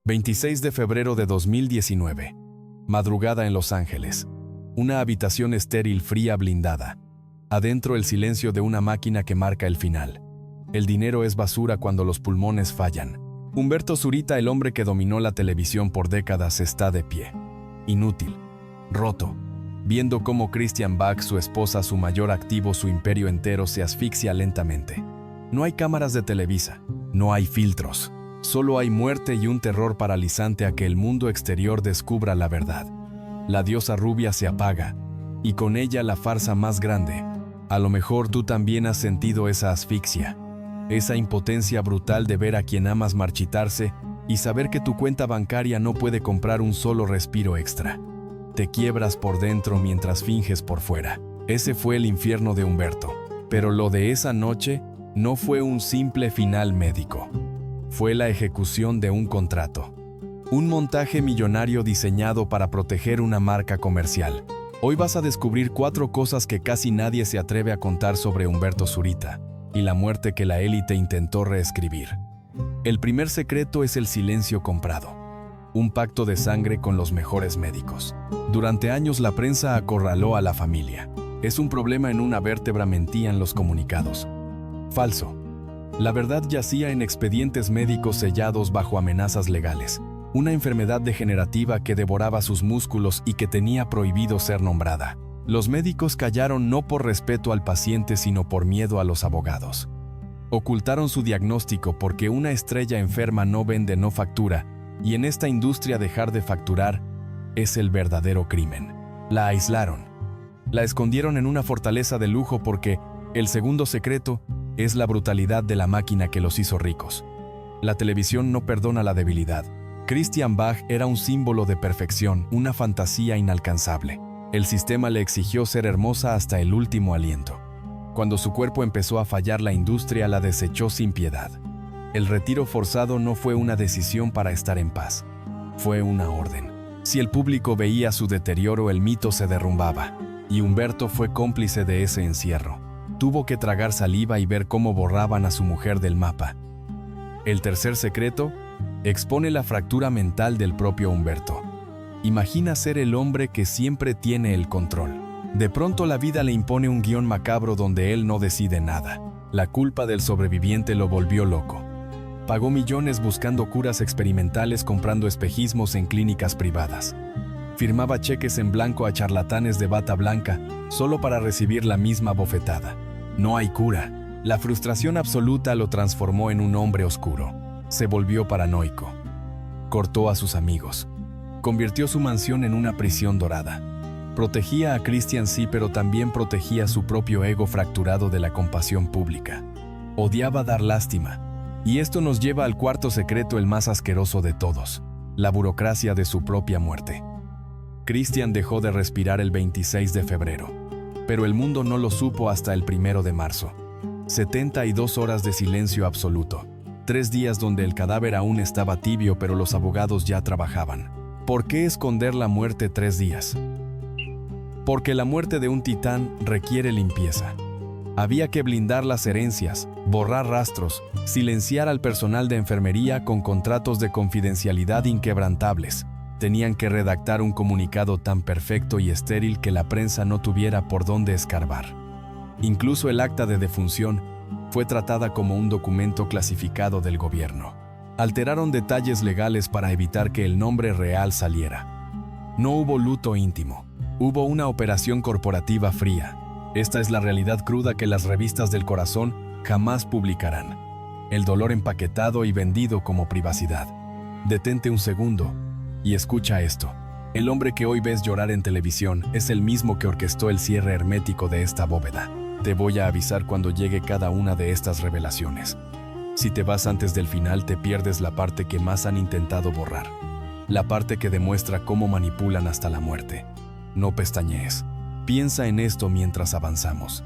26 de febrero de 2019. Madrugada en Los Ángeles. Una habitación estéril, fría, blindada. Adentro el silencio de una máquina que marca el final. El dinero es basura cuando los pulmones fallan. Humberto Zurita, el hombre que dominó la televisión por décadas, está de pie. Inútil. Roto. Viendo cómo Christian Bach, su esposa, su mayor activo, su imperio entero, se asfixia lentamente. No hay cámaras de Televisa. No hay filtros. Solo hay muerte y un terror paralizante a que el mundo exterior descubra la verdad. La diosa rubia se apaga, y con ella la farsa más grande. A lo mejor tú también has sentido esa asfixia, esa impotencia brutal de ver a quien amas marchitarse y saber que tu cuenta bancaria no puede comprar un solo respiro extra. Te quiebras por dentro mientras finges por fuera. Ese fue el infierno de Humberto. Pero lo de esa noche no fue un simple final médico. Fue la ejecución de un contrato. Un montaje millonario diseñado para proteger una marca comercial. Hoy vas a descubrir 4 cosas que casi nadie se atreve a contar sobre Humberto Zurita y la muerte que la élite intentó reescribir. El primer secreto es el silencio comprado. Un pacto de sangre con los mejores médicos. Durante años la prensa acorraló a la familia. Es un problema en una vértebra, mentían los comunicados. Falso. La verdad yacía en expedientes médicos sellados bajo amenazas legales. Una enfermedad degenerativa que devoraba sus músculos y que tenía prohibido ser nombrada. Los médicos callaron no por respeto al paciente, sino por miedo a los abogados. Ocultaron su diagnóstico porque una estrella enferma no vende, no factura, y en esta industria dejar de facturar es el verdadero crimen. La aislaron. La escondieron en una fortaleza de lujo porque el segundo secreto es la brutalidad de la máquina que los hizo ricos. La televisión no perdona la debilidad. Christian Bach era un símbolo de perfección, una fantasía inalcanzable. El sistema le exigió ser hermosa hasta el último aliento. Cuando su cuerpo empezó a fallar, la industria la desechó sin piedad. El retiro forzado no fue una decisión para estar en paz. Fue una orden. Si el público veía su deterioro, el mito se derrumbaba. Y Humberto fue cómplice de ese encierro. Tuvo que tragar saliva y ver cómo borraban a su mujer del mapa. El tercer secreto expone la fractura mental del propio Humberto. Imagina ser el hombre que siempre tiene el control. De pronto la vida le impone un guión macabro donde él no decide nada. La culpa del sobreviviente lo volvió loco. Pagó millones buscando curas experimentales, comprando espejismos en clínicas privadas. Firmaba cheques en blanco a charlatanes de bata blanca solo para recibir la misma bofetada. No hay cura. La frustración absoluta lo transformó en un hombre oscuro. Se volvió paranoico. Cortó a sus amigos. Convirtió su mansión en una prisión dorada. Protegía a Christian, sí, pero también protegía su propio ego fracturado de la compasión pública. Odiaba dar lástima. Y esto nos lleva al cuarto secreto, el más asqueroso de todos: la burocracia de su propia muerte. Christian dejó de respirar el 26 de febrero. Pero el mundo no lo supo hasta el 1 de marzo. 72 horas de silencio absoluto. 3 días donde el cadáver aún estaba tibio, pero los abogados ya trabajaban. ¿Por qué esconder la muerte 3 días? Porque la muerte de un titán requiere limpieza. Había que blindar las herencias, borrar rastros, silenciar al personal de enfermería con contratos de confidencialidad inquebrantables. Tenían que redactar un comunicado tan perfecto y estéril que la prensa no tuviera por dónde escarbar. Incluso el acta de defunción fue tratada como un documento clasificado del gobierno. Alteraron detalles legales para evitar que el nombre real saliera. No hubo luto íntimo. Hubo una operación corporativa fría. Esta es la realidad cruda que las revistas del corazón jamás publicarán. El dolor empaquetado y vendido como privacidad. Detente un segundo y escucha esto. El hombre que hoy ves llorar en televisión es el mismo que orquestó el cierre hermético de esta bóveda. Te voy a avisar cuando llegue cada una de estas revelaciones. Si te vas antes del final, te pierdes la parte que más han intentado borrar. La parte que demuestra cómo manipulan hasta la muerte. No pestañees. Piensa en esto mientras avanzamos.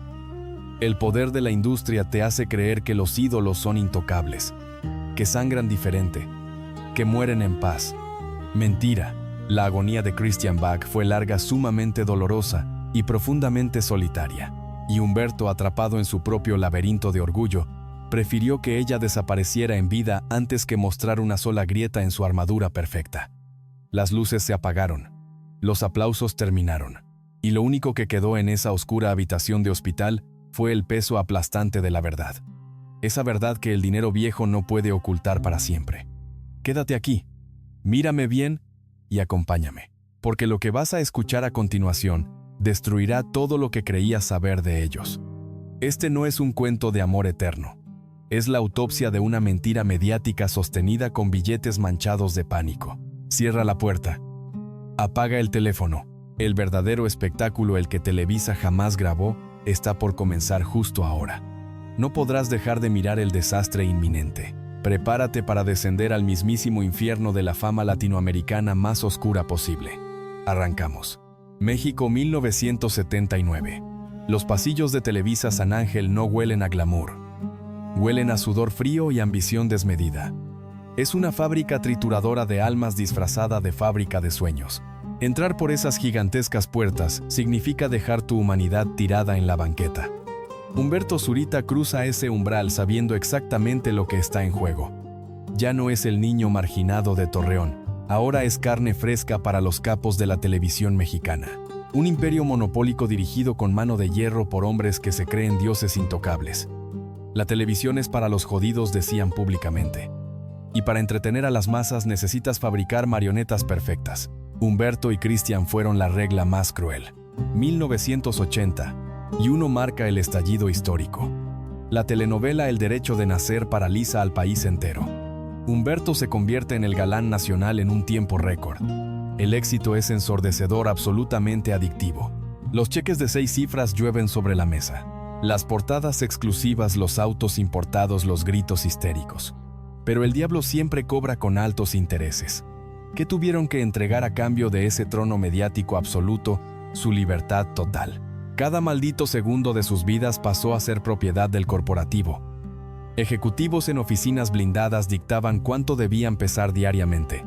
El poder de la industria te hace creer que los ídolos son intocables, que sangran diferente, que mueren en paz. Mentira. La agonía de Christian Bach fue larga, sumamente dolorosa y profundamente solitaria. Y Humberto, atrapado en su propio laberinto de orgullo, Prefirió que ella desapareciera en vida antes que mostrar una sola grieta en su armadura perfecta. Las luces se apagaron. Los aplausos terminaron. Y lo único que quedó en esa oscura habitación de hospital fue el peso aplastante de la verdad. Esa verdad que el dinero viejo no puede ocultar para siempre. Quédate aquí, mírame bien y acompáñame, porque lo que vas a escuchar a continuación destruirá todo lo que creías saber de ellos. Este no es un cuento de amor eterno. Es la autopsia de una mentira mediática sostenida con billetes manchados de pánico. Cierra la puerta. Apaga el teléfono. El verdadero espectáculo, el que Televisa jamás grabó, está por comenzar justo ahora. No podrás dejar de mirar el desastre inminente. Prepárate para descender al mismísimo infierno de la fama latinoamericana más oscura posible. Arrancamos. México 1979. Los pasillos de Televisa San Ángel no huelen a glamour. Huelen a sudor frío y ambición desmedida. Es una fábrica trituradora de almas disfrazada de fábrica de sueños. Entrar por esas gigantescas puertas significa dejar tu humanidad tirada en la banqueta. Humberto Zurita cruza ese umbral sabiendo exactamente lo que está en juego. Ya no es el niño marginado de Torreón, ahora es carne fresca para los capos de la televisión mexicana. Un imperio monopólico dirigido con mano de hierro por hombres que se creen dioses intocables. La televisión es para los jodidos, decían públicamente. Y para entretener a las masas necesitas fabricar marionetas perfectas. Humberto y Cristian fueron la regla más cruel. 1980. Y uno marca el estallido histórico. La telenovela El Derecho de Nacer paraliza al país entero. Humberto se convierte en el galán nacional en un tiempo récord. El éxito es ensordecedor, absolutamente adictivo. Los cheques de 6 cifras llueven sobre la mesa. Las portadas exclusivas, los autos importados, los gritos histéricos. Pero el diablo siempre cobra con altos intereses. ¿Qué tuvieron que entregar a cambio de ese trono mediático absoluto? Su libertad total. Cada maldito segundo de sus vidas pasó a ser propiedad del corporativo. Ejecutivos en oficinas blindadas dictaban cuánto debían pesar diariamente.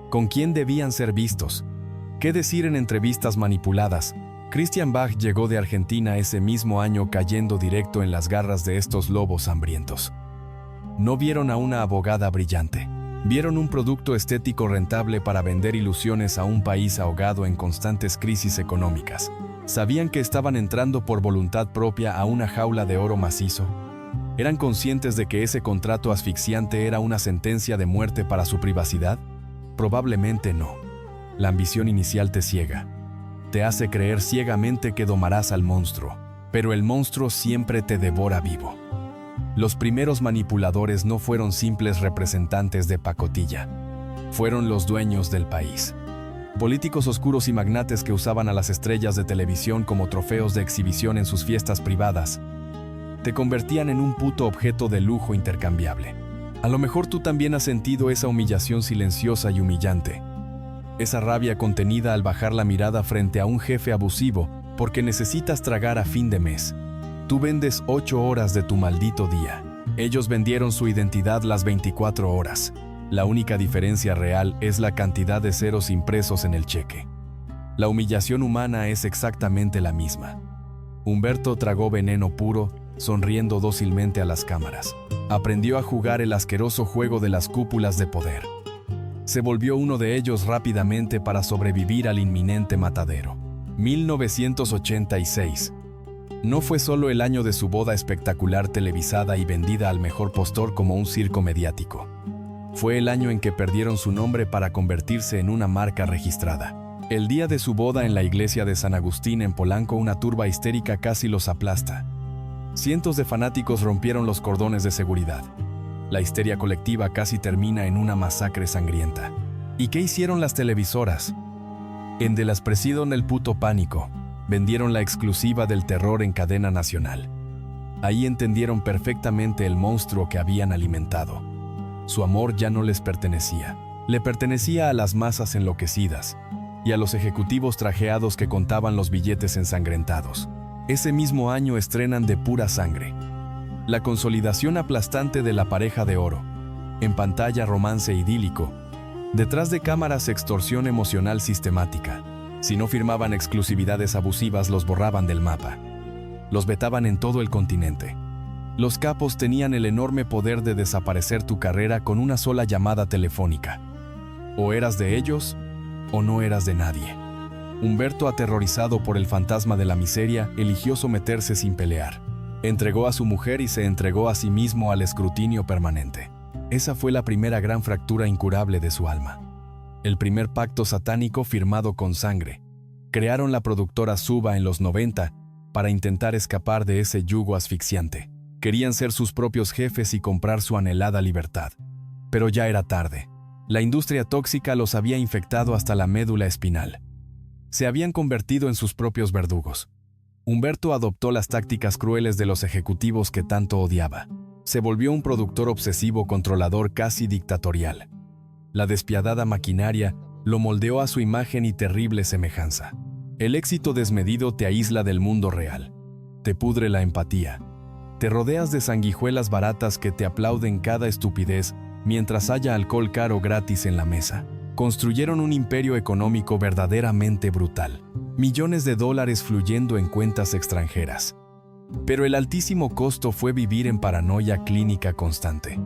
¿Con quién debían ser vistos? ¿Qué decir en entrevistas manipuladas? Christian Bach llegó de Argentina ese mismo año cayendo directo en las garras de estos lobos hambrientos. No vieron a una abogada brillante. Vieron un producto estético rentable para vender ilusiones a un país ahogado en constantes crisis económicas. ¿Sabían que estaban entrando por voluntad propia a una jaula de oro macizo? ¿Eran conscientes de que ese contrato asfixiante era una sentencia de muerte para su privacidad? Probablemente no. La ambición inicial te ciega. Te hace creer ciegamente que domarás al monstruo, pero el monstruo siempre te devora vivo. Los primeros manipuladores no fueron simples representantes de pacotilla. Fueron los dueños del país. Políticos oscuros y magnates que usaban a las estrellas de televisión como trofeos de exhibición en sus fiestas privadas. Te convertían en un puto objeto de lujo intercambiable. A lo mejor tú también has sentido esa humillación silenciosa y humillante. Esa rabia contenida al bajar la mirada frente a un jefe abusivo porque necesitas tragar a fin de mes. Tú vendes 8 horas de tu maldito día. Ellos vendieron su identidad las 24 horas. La única diferencia real es la cantidad de ceros impresos en el cheque. La humillación humana es exactamente la misma. Humberto tragó veneno puro, sonriendo dócilmente a las cámaras. Aprendió a jugar el asqueroso juego de las cúpulas de poder. Se volvió uno de ellos rápidamente para sobrevivir al inminente matadero. 1986. No fue solo el año de su boda espectacular televisada y vendida al mejor postor como un circo mediático. Fue el año en que perdieron su nombre para convertirse en una marca registrada. El día de su boda en la iglesia de San Agustín en Polanco, una turba histérica casi los aplasta. Cientos de fanáticos rompieron los cordones de seguridad. La histeria colectiva casi termina en una masacre sangrienta. ¿Y qué hicieron las televisoras? Endelaspreciaron el puto pánico. Vendieron la exclusiva del terror en cadena nacional. Ahí entendieron perfectamente el monstruo que habían alimentado. Su amor ya no les pertenecía. Le pertenecía a las masas enloquecidas y a los ejecutivos trajeados que contaban los billetes ensangrentados. Ese mismo año estrenan De Pura Sangre. La consolidación aplastante de la pareja de oro. En pantalla, romance idílico. Detrás de cámaras, extorsión emocional sistemática. Si no firmaban exclusividades abusivas, los borraban del mapa. Los vetaban en todo el continente. Los capos tenían el enorme poder de desaparecer tu carrera con una sola llamada telefónica. O eras de ellos, o no eras de nadie. Humberto, aterrorizado por el fantasma de la miseria, eligió someterse sin pelear. Entregó a su mujer y se entregó a sí mismo al escrutinio permanente. Esa fue la primera gran fractura incurable de su alma. El primer pacto satánico firmado con sangre. Crearon la productora Suba en los 90 para intentar escapar de ese yugo asfixiante. Querían ser sus propios jefes y comprar su anhelada libertad. Pero ya era tarde. La industria tóxica los había infectado hasta la médula espinal. Se habían convertido en sus propios verdugos. Humberto adoptó las tácticas crueles de los ejecutivos que tanto odiaba. Se volvió un productor obsesivo, controlador, casi dictatorial. La despiadada maquinaria lo moldeó a su imagen y terrible semejanza. El éxito desmedido te aísla del mundo real. Te pudre la empatía. Te rodeas de sanguijuelas baratas que te aplauden cada estupidez mientras haya alcohol caro gratis en la mesa. Construyeron un imperio económico verdaderamente brutal. Millones de dólares fluyendo en cuentas extranjeras. Pero el altísimo costo fue vivir en paranoia clínica constante.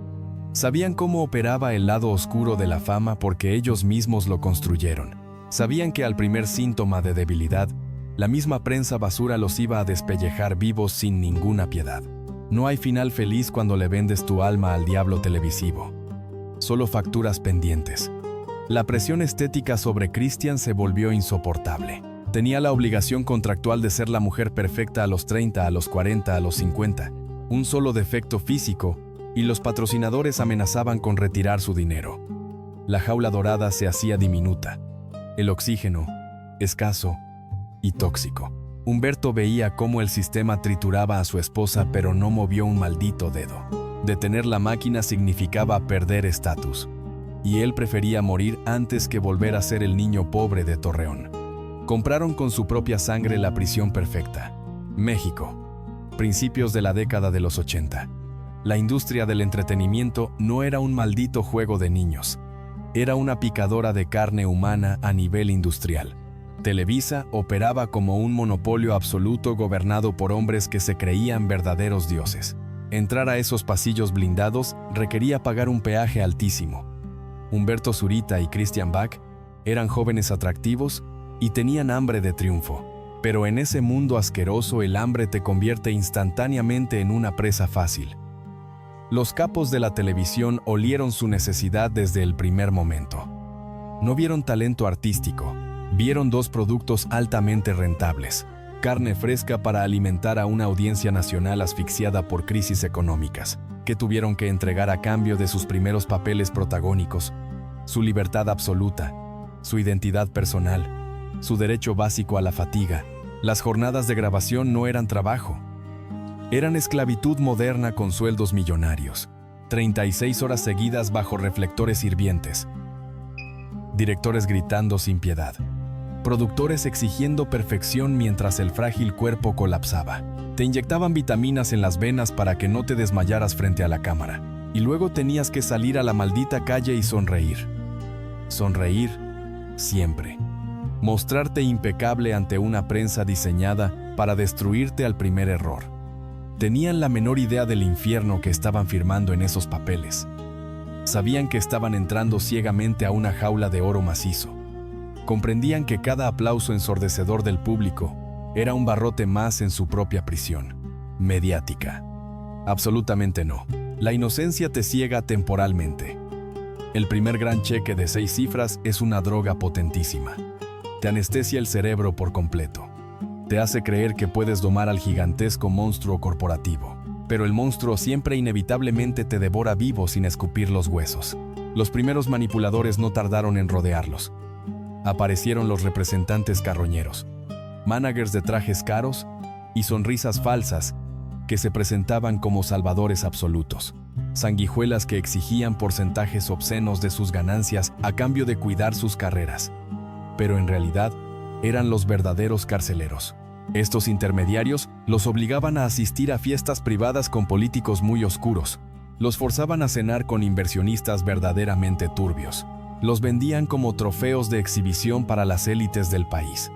Sabían cómo operaba el lado oscuro de la fama porque ellos mismos lo construyeron. Sabían que al primer síntoma de debilidad, la misma prensa basura los iba a despellejar vivos sin ninguna piedad. No hay final feliz cuando le vendes tu alma al diablo televisivo. Solo facturas pendientes. La presión estética sobre Christian se volvió insoportable. Tenía la obligación contractual de ser la mujer perfecta a los 30, a los 40, a los 50. Un solo defecto físico, y los patrocinadores amenazaban con retirar su dinero. La jaula dorada se hacía diminuta. El oxígeno, escaso y tóxico. Humberto veía cómo el sistema trituraba a su esposa, pero no movió un maldito dedo. Detener la máquina significaba perder estatus. Y él prefería morir antes que volver a ser el niño pobre de Torreón. Compraron con su propia sangre la prisión perfecta. México. Principios de la década de los 80. La industria del entretenimiento no era un maldito juego de niños. Era una picadora de carne humana a nivel industrial. Televisa operaba como un monopolio absoluto gobernado por hombres que se creían verdaderos dioses. Entrar a esos pasillos blindados requería pagar un peaje altísimo. Humberto Zurita y Christian Bach eran jóvenes atractivos y tenían hambre de triunfo. Pero en ese mundo asqueroso el hambre te convierte instantáneamente en una presa fácil. Los capos de la televisión olieron su necesidad desde el primer momento. No vieron talento artístico. Vieron dos productos altamente rentables: carne fresca para alimentar a una audiencia nacional asfixiada por crisis económicas, que tuvieron que entregar a cambio de sus primeros papeles protagónicos, su libertad absoluta, su identidad personal, su derecho básico a la fatiga. Las jornadas de grabación no eran trabajo. Eran esclavitud moderna con sueldos millonarios. 36 horas seguidas bajo reflectores hirvientes. Directores gritando sin piedad. Productores exigiendo perfección mientras el frágil cuerpo colapsaba. Te inyectaban vitaminas en las venas para que no te desmayaras frente a la cámara. Y luego tenías que salir a la maldita calle y sonreír. Sonreír siempre. Mostrarte impecable ante una prensa diseñada para destruirte al primer error. Tenían la menor idea del infierno que estaban firmando en esos papeles. Sabían que estaban entrando ciegamente a una jaula de oro macizo. Comprendían que cada aplauso ensordecedor del público era un barrote más en su propia prisión. Mediática. Absolutamente no. La inocencia te ciega temporalmente. El primer gran cheque de 6 cifras es una droga potentísima. Te anestesia el cerebro por completo. Te hace creer que puedes domar al gigantesco monstruo corporativo. Pero el monstruo siempre inevitablemente te devora vivo sin escupir los huesos. Los primeros manipuladores no tardaron en rodearlos. Aparecieron los representantes carroñeros, managers de trajes caros y sonrisas falsas que se presentaban como salvadores absolutos, sanguijuelas que exigían porcentajes obscenos de sus ganancias a cambio de cuidar sus carreras. Pero en realidad, eran los verdaderos carceleros. Estos intermediarios los obligaban a asistir a fiestas privadas con políticos muy oscuros, los forzaban a cenar con inversionistas verdaderamente turbios. Los vendían como trofeos de exhibición para las élites del país.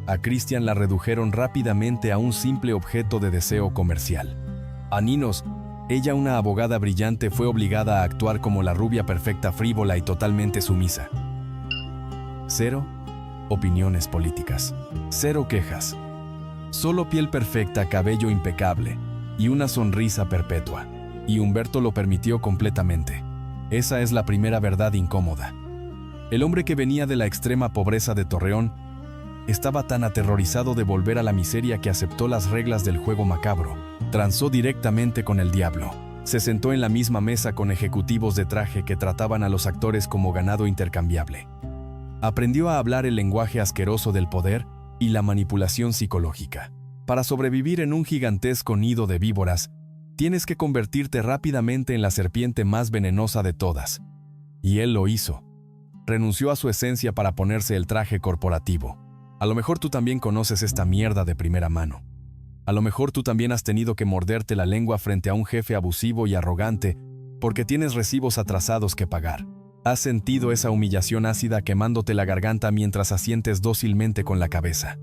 A Christian la redujeron rápidamente a un simple objeto de deseo comercial. A Ninos, ella, una abogada brillante, fue obligada a actuar como la rubia perfecta, frívola y totalmente sumisa. 0 opiniones políticas. 0 quejas. Solo piel perfecta, cabello impecable y una sonrisa perpetua. Y Humberto lo permitió completamente. Esa es la primera verdad incómoda. El hombre, que venía de la extrema pobreza de Torreón, estaba tan aterrorizado de volver a la miseria que aceptó las reglas del juego macabro. Transó directamente con el diablo. Se sentó en la misma mesa con ejecutivos de traje que trataban a los actores como ganado intercambiable. Aprendió a hablar el lenguaje asqueroso del poder y la manipulación psicológica. Para sobrevivir en un gigantesco nido de víboras, tienes que convertirte rápidamente en la serpiente más venenosa de todas. Y él lo hizo. Renunció a su esencia para ponerse el traje corporativo. A lo mejor tú también conoces esta mierda de primera mano. A lo mejor tú también has tenido que morderte la lengua frente a un jefe abusivo y arrogante porque tienes recibos atrasados que pagar. Has sentido esa humillación ácida quemándote la garganta mientras asientes dócilmente con la cabeza.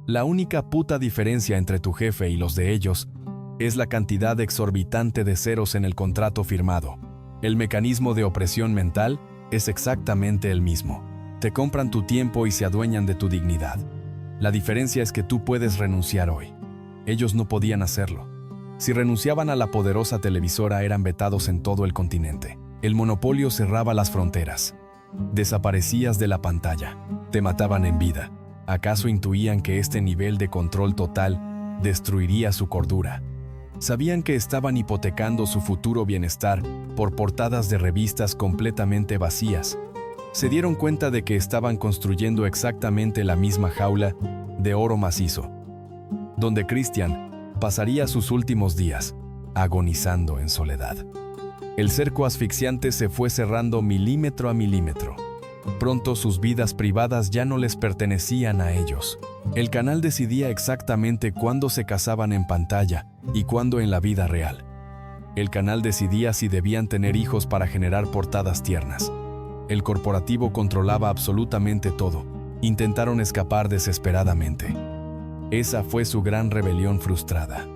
La única puta diferencia entre tu jefe y los de ellos es la cantidad exorbitante de ceros en el contrato firmado. El mecanismo de opresión mental es exactamente el mismo. Te compran tu tiempo y se adueñan de tu dignidad. La diferencia es que tú puedes renunciar hoy. Ellos no podían hacerlo. Si renunciaban a la poderosa televisora, eran vetados en todo el continente. El monopolio cerraba las fronteras. Desaparecías de la pantalla. Te mataban en vida. ¿Acaso intuían que este nivel de control total destruiría su cordura? Sabían que estaban hipotecando su futuro bienestar por portadas de revistas completamente vacías. Se dieron cuenta de que estaban construyendo exactamente la misma jaula de oro macizo, donde Christian pasaría sus últimos días, agonizando en soledad. El cerco asfixiante se fue cerrando milímetro a milímetro. Pronto sus vidas privadas ya no les pertenecían a ellos. El canal decidía exactamente cuándo se casaban en pantalla y cuándo en la vida real. El canal decidía si debían tener hijos para generar portadas tiernas. El corporativo controlaba absolutamente todo. Intentaron escapar desesperadamente. Esa fue su gran rebelión frustrada.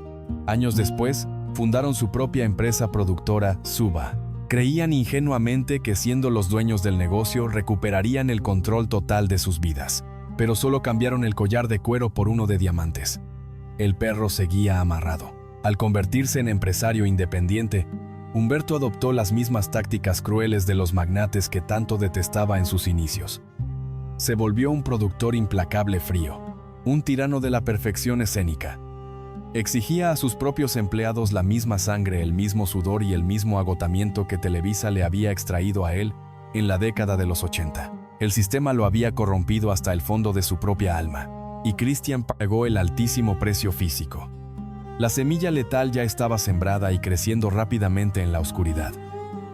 Años después, fundaron su propia empresa productora, Suba. Creían ingenuamente que, siendo los dueños del negocio, recuperarían el control total de sus vidas. Pero solo cambiaron el collar de cuero por uno de diamantes. El perro seguía amarrado. Al convertirse en empresario independiente, Humberto adoptó las mismas tácticas crueles de los magnates que tanto detestaba en sus inicios. Se volvió un productor implacable, frío, un tirano de la perfección escénica. Exigía a sus propios empleados la misma sangre, el mismo sudor y el mismo agotamiento que Televisa le había extraído a él en la década de los 80. El sistema lo había corrompido hasta el fondo de su propia alma, y Christian pagó el altísimo precio físico. La semilla letal ya estaba sembrada y creciendo rápidamente en la oscuridad.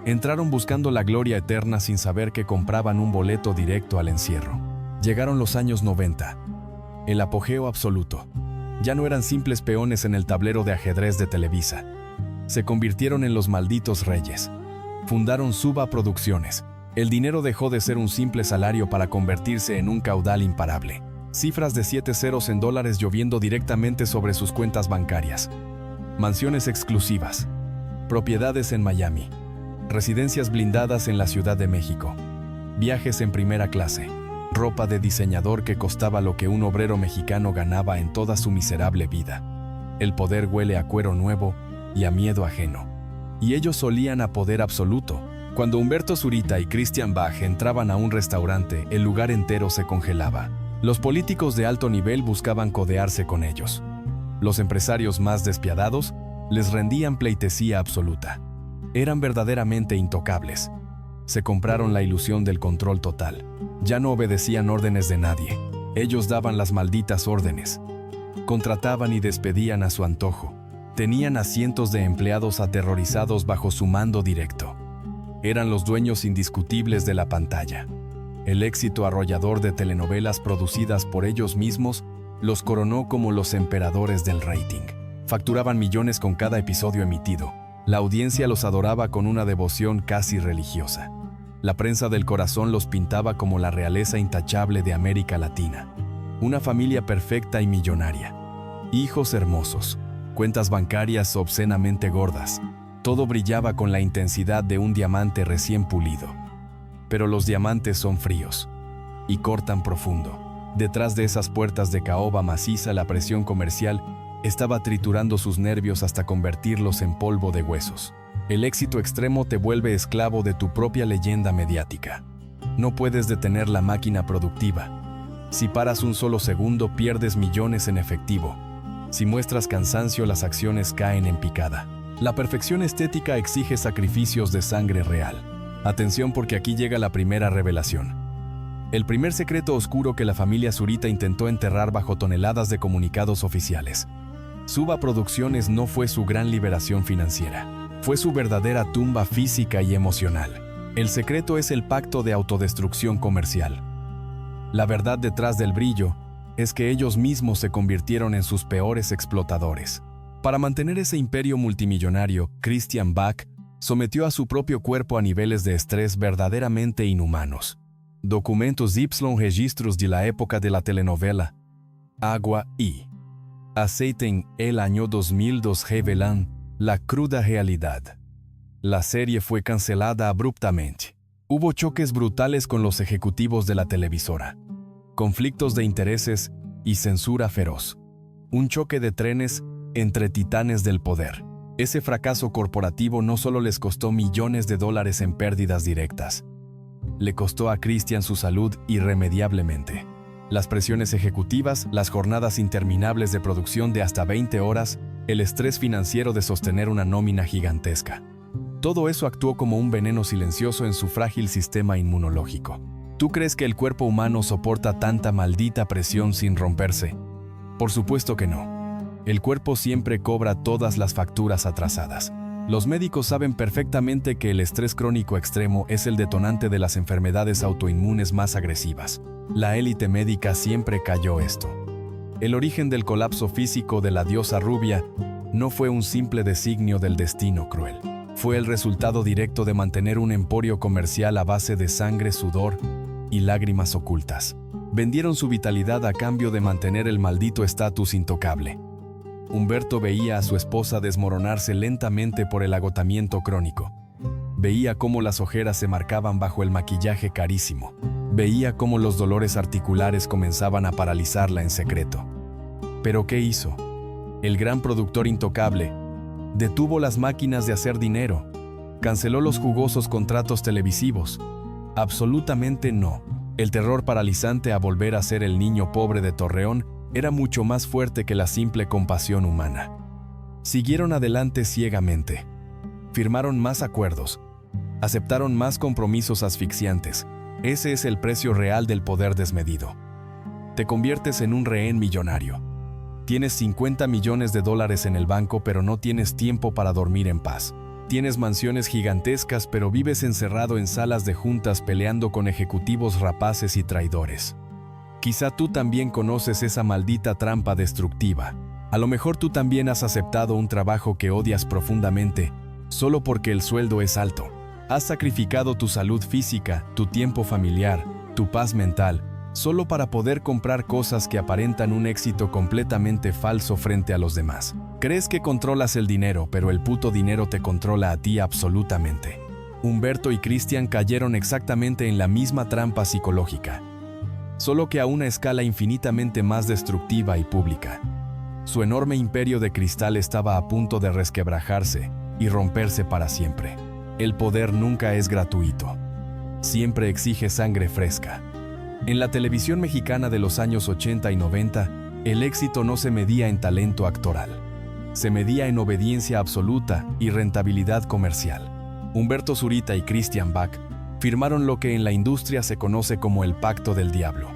Entraron buscando la gloria eterna sin saber que compraban un boleto directo al encierro. Llegaron los años 90, el apogeo absoluto. Ya no eran simples peones en el tablero de ajedrez de Televisa. Se convirtieron en los malditos reyes. Fundaron Suba Producciones. El dinero dejó de ser un simple salario para convertirse en un caudal imparable. Cifras de 7 ceros en dólares lloviendo directamente sobre sus cuentas bancarias. Mansiones exclusivas. Propiedades en Miami. Residencias blindadas en la Ciudad de México. Viajes en primera clase. Ropa de diseñador que costaba lo que un obrero mexicano ganaba en toda su miserable vida. El poder huele a cuero nuevo y a miedo ajeno. Y ellos solían a poder absoluto. Cuando Humberto Zurita y Christian Bach entraban a un restaurante, el lugar entero se congelaba. Los políticos de alto nivel buscaban codearse con ellos. Los empresarios más despiadados les rendían pleitesía absoluta. Eran verdaderamente intocables. Se compraron la ilusión del control total. Ya no obedecían órdenes de nadie. Ellos daban las malditas órdenes. Contrataban y despedían a su antojo. Tenían a cientos de empleados aterrorizados bajo su mando directo. Eran los dueños indiscutibles de la pantalla. El éxito arrollador de telenovelas producidas por ellos mismos los coronó como los emperadores del rating. Facturaban millones con cada episodio emitido. La audiencia los adoraba con una devoción casi religiosa. La prensa del corazón los pintaba como la realeza intachable de América Latina. Una familia perfecta y millonaria. Hijos hermosos. cuentas bancarias obscenamente gordas. Todo brillaba con la intensidad de un diamante recién pulido. Pero los diamantes son fríos y cortan profundo. Detrás de esas puertas de caoba maciza, la presión comercial estaba triturando sus nervios hasta convertirlos en polvo de huesos. El éxito extremo te vuelve esclavo de tu propia leyenda mediática. No puedes detener la máquina productiva. Si paras un solo segundo, pierdes millones en efectivo. Si muestras cansancio, las acciones caen en picada. La perfección estética exige sacrificios de sangre real. Atención, porque aquí llega la primera revelación. El primer secreto oscuro que la familia Zurita intentó enterrar bajo toneladas de comunicados oficiales. Suba Producciones no fue su gran liberación financiera. Fue su verdadera tumba física y emocional. El secreto es el pacto de autodestrucción comercial. La verdad detrás del brillo es que ellos mismos se convirtieron en sus peores explotadores. Para mantener ese imperio multimillonario, Christian Bach sometió a su propio cuerpo a niveles de estrés verdaderamente inhumanos. Documentos y registros de la época de la telenovela Agua y Aceite en el año 2002 revelan la cruda realidad. La serie fue cancelada abruptamente. Hubo choques brutales con los ejecutivos de la televisora, conflictos de intereses y censura feroz. Un choque de trenes entre titanes del poder. Ese fracaso corporativo no solo les costó millones de dólares en pérdidas directas, le costó a Christian su salud irremediablemente. Las presiones ejecutivas, las jornadas interminables de producción de hasta 20 horas, el estrés financiero de sostener una nómina gigantesca. Todo eso actuó como un veneno silencioso en su frágil sistema inmunológico. ¿Tú crees que el cuerpo humano soporta tanta maldita presión sin romperse? Por supuesto que no. El cuerpo siempre cobra todas las facturas atrasadas. Los médicos saben perfectamente que el estrés crónico extremo es el detonante de las enfermedades autoinmunes más agresivas. La élite médica siempre cayó esto. El origen del colapso físico de la diosa rubia no fue un simple designio del destino cruel. Fue el resultado directo de mantener un emporio comercial a base de sangre, sudor y lágrimas ocultas. Vendieron su vitalidad a cambio de mantener el maldito estatus intocable. Humberto veía a su esposa desmoronarse lentamente por el agotamiento crónico. Veía cómo las ojeras se marcaban bajo el maquillaje carísimo. Veía cómo los dolores articulares comenzaban a paralizarla en secreto. ¿Pero qué hizo? El gran productor intocable detuvo las máquinas de hacer dinero. Canceló los jugosos contratos televisivos. Absolutamente no. El terror paralizante a volver a ser el niño pobre de Torreón era mucho más fuerte que la simple compasión humana. Siguieron adelante ciegamente. Firmaron más acuerdos. Aceptaron más compromisos asfixiantes. Ese es el precio real del poder desmedido. Te conviertes en un rehén millonario. Tienes 50 millones de dólares en el banco, pero no tienes tiempo para dormir en paz. Tienes mansiones gigantescas, pero vives encerrado en salas de juntas peleando con ejecutivos rapaces y traidores. Quizá tú también conoces esa maldita trampa destructiva. A lo mejor tú también has aceptado un trabajo que odias profundamente, solo porque el sueldo es alto. Has sacrificado tu salud física, tu tiempo familiar, tu paz mental, solo para poder comprar cosas que aparentan un éxito completamente falso frente a los demás. Crees que controlas el dinero, pero el puto dinero te controla a ti absolutamente. Humberto y Christian cayeron exactamente en la misma trampa psicológica, solo que a una escala infinitamente más destructiva y pública. Su enorme imperio de cristal estaba a punto de resquebrajarse y romperse para siempre. El poder nunca es gratuito. Siempre exige sangre fresca. En la televisión mexicana de los años 80 y 90, el éxito no se medía en talento actoral. Se medía en obediencia absoluta y rentabilidad comercial. Humberto Zurita y Christian Bach firmaron lo que en la industria se conoce como el Pacto del Diablo.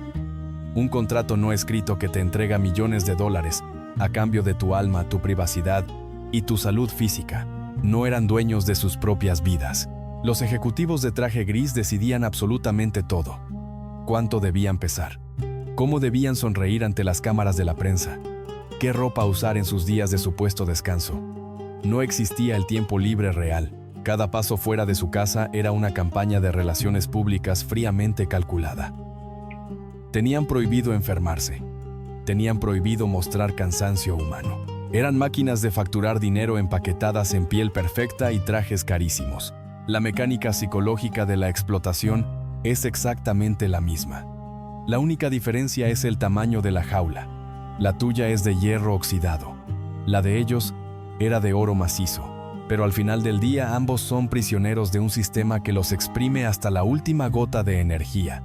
Un contrato no escrito que te entrega millones de dólares a cambio de tu alma, tu privacidad y tu salud física. No eran dueños de sus propias vidas. Los ejecutivos de traje gris decidían absolutamente todo. ¿Cuánto debían pesar? ¿Cómo debían sonreír ante las cámaras de la prensa? ¿Qué ropa usar en sus días de supuesto descanso? No existía el tiempo libre real. Cada paso fuera de su casa era una campaña de relaciones públicas fríamente calculada. Tenían prohibido enfermarse. Tenían prohibido mostrar cansancio humano. Eran máquinas de facturar dinero empaquetadas en piel perfecta y trajes carísimos. La mecánica psicológica de la explotación es exactamente la misma. La única diferencia es el tamaño de la jaula. La tuya es de hierro oxidado. La de ellos era de oro macizo. Pero al final del día ambos son prisioneros de un sistema que los exprime hasta la última gota de energía.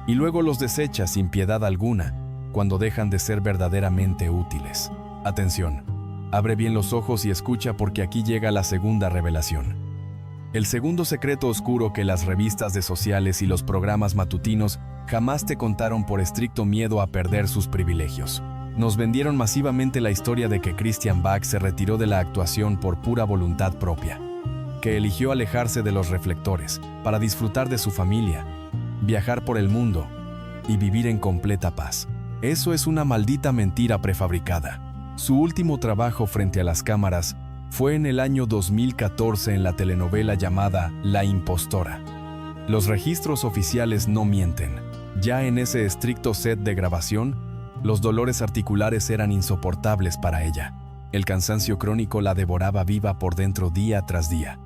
Y luego los desecha sin piedad alguna, cuando dejan de ser verdaderamente útiles. Atención, abre bien los ojos y escucha porque aquí llega la segunda revelación. El segundo secreto oscuro que las revistas de sociales y los programas matutinos jamás te contaron por estricto miedo a perder sus privilegios. Nos vendieron masivamente la historia de que Christian Bach se retiró de la actuación por pura voluntad propia, que eligió alejarse de los reflectores para disfrutar de su familia, viajar por el mundo y vivir en completa paz. Eso es una maldita mentira prefabricada. Su último trabajo frente a las cámaras fue en el año 2014 en la telenovela llamada La Impostora. Los registros oficiales no mienten. Ya en ese estricto set de grabación, los dolores articulares eran insoportables para ella. El cansancio crónico la devoraba viva por dentro día tras día.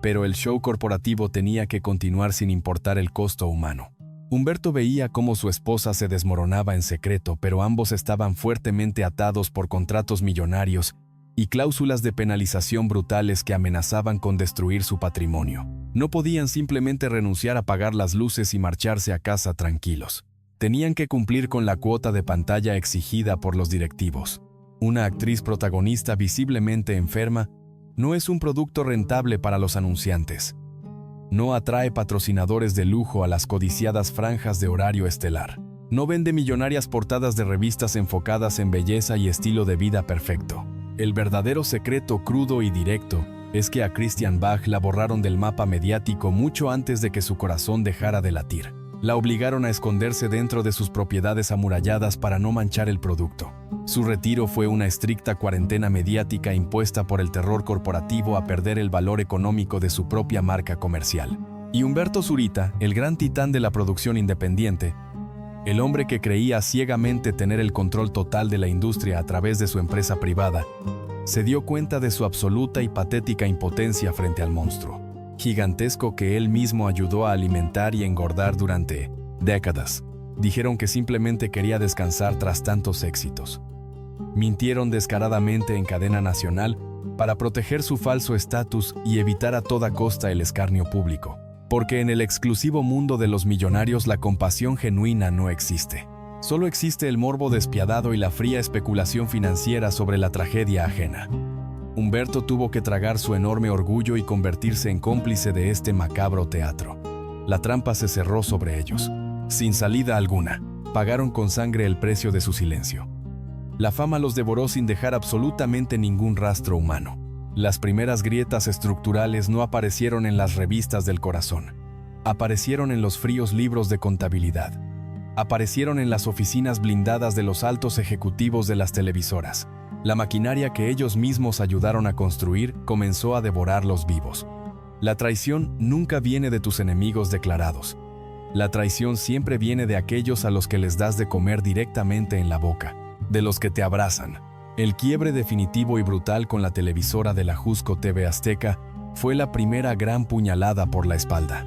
Pero el show corporativo tenía que continuar sin importar el costo humano. Humberto veía cómo su esposa se desmoronaba en secreto, pero ambos estaban fuertemente atados por contratos millonarios y cláusulas de penalización brutales que amenazaban con destruir su patrimonio. No podían simplemente renunciar a pagar las luces y marcharse a casa tranquilos. Tenían que cumplir con la cuota de pantalla exigida por los directivos. Una actriz protagonista visiblemente enferma no es un producto rentable para los anunciantes. No atrae patrocinadores de lujo a las codiciadas franjas de horario estelar. No vende millonarias portadas de revistas enfocadas en belleza y estilo de vida perfecto. El verdadero secreto crudo y directo es que a Christian Bach la borraron del mapa mediático mucho antes de que su corazón dejara de latir. La obligaron a esconderse dentro de sus propiedades amuralladas para no manchar el producto. Su retiro fue una estricta cuarentena mediática impuesta por el terror corporativo a perder el valor económico de su propia marca comercial. Y Humberto Zurita, el gran titán de la producción independiente, el hombre que creía ciegamente tener el control total de la industria a través de su empresa privada, se dio cuenta de su absoluta y patética impotencia frente al monstruo gigantesco que él mismo ayudó a alimentar y engordar durante décadas. Dijeron que simplemente quería descansar tras tantos éxitos. Mintieron descaradamente en cadena nacional para proteger su falso estatus y evitar a toda costa el escarnio público. Porque en el exclusivo mundo de los millonarios la compasión genuina no existe. Solo existe el morbo despiadado y la fría especulación financiera sobre la tragedia ajena. Humberto tuvo que tragar su enorme orgullo y convertirse en cómplice de este macabro teatro. La trampa se cerró sobre ellos. Sin salida alguna, pagaron con sangre el precio de su silencio. La fama los devoró sin dejar absolutamente ningún rastro humano. Las primeras grietas estructurales no aparecieron en las revistas del corazón. Aparecieron en los fríos libros de contabilidad. Aparecieron en las oficinas blindadas de los altos ejecutivos de las televisoras. La maquinaria que ellos mismos ayudaron a construir comenzó a devorarlos vivos. La traición nunca viene de tus enemigos declarados. La traición siempre viene de aquellos a los que les das de comer directamente en la boca, de los que te abrazan. El quiebre definitivo y brutal con la televisora de la Jusco TV Azteca fue la primera gran puñalada por la espalda.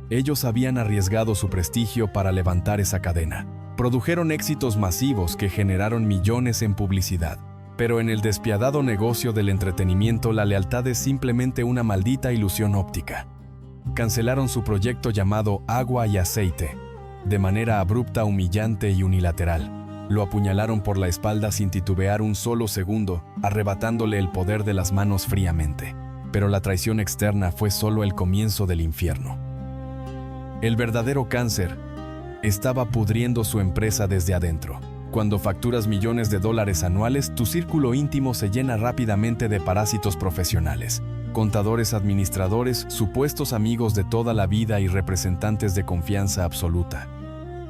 Ellos habían arriesgado su prestigio para levantar esa cadena. Produjeron éxitos masivos que generaron millones en publicidad. Pero en el despiadado negocio del entretenimiento la lealtad es simplemente una maldita ilusión óptica. Cancelaron su proyecto llamado Agua y Aceite, de manera abrupta, humillante y unilateral. Lo apuñalaron por la espalda sin titubear un solo segundo, arrebatándole el poder de las manos fríamente. Pero la traición externa fue solo el comienzo del infierno. El verdadero cáncer estaba pudriendo su empresa desde adentro. Cuando facturas millones de dólares anuales, tu círculo íntimo se llena rápidamente de parásitos profesionales, contadores, administradores, supuestos amigos de toda la vida y representantes de confianza absoluta.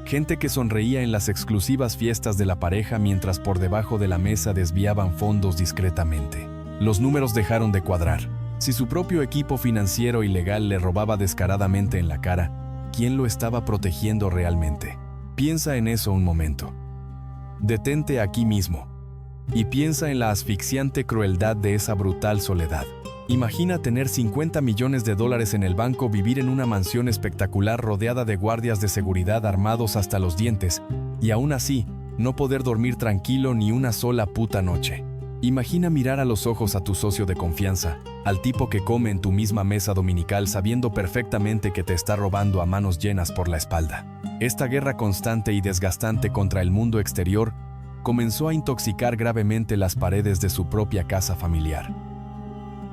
Gente que sonreía en las exclusivas fiestas de la pareja mientras por debajo de la mesa desviaban fondos discretamente. Los números dejaron de cuadrar. Si su propio equipo financiero y legal le robaba descaradamente en la cara, ¿quién lo estaba protegiendo realmente? Piensa en eso un momento. Detente aquí mismo. Y piensa en la asfixiante crueldad de esa brutal soledad. Imagina tener $50 millones en el banco, vivir en una mansión espectacular rodeada de guardias de seguridad armados hasta los dientes, y aún así, no poder dormir tranquilo ni una sola puta noche. Imagina mirar a los ojos a tu socio de confianza, al tipo que come en tu misma mesa dominical sabiendo perfectamente que te está robando a manos llenas por la espalda. Esta guerra constante y desgastante contra el mundo exterior comenzó a intoxicar gravemente las paredes de su propia casa familiar.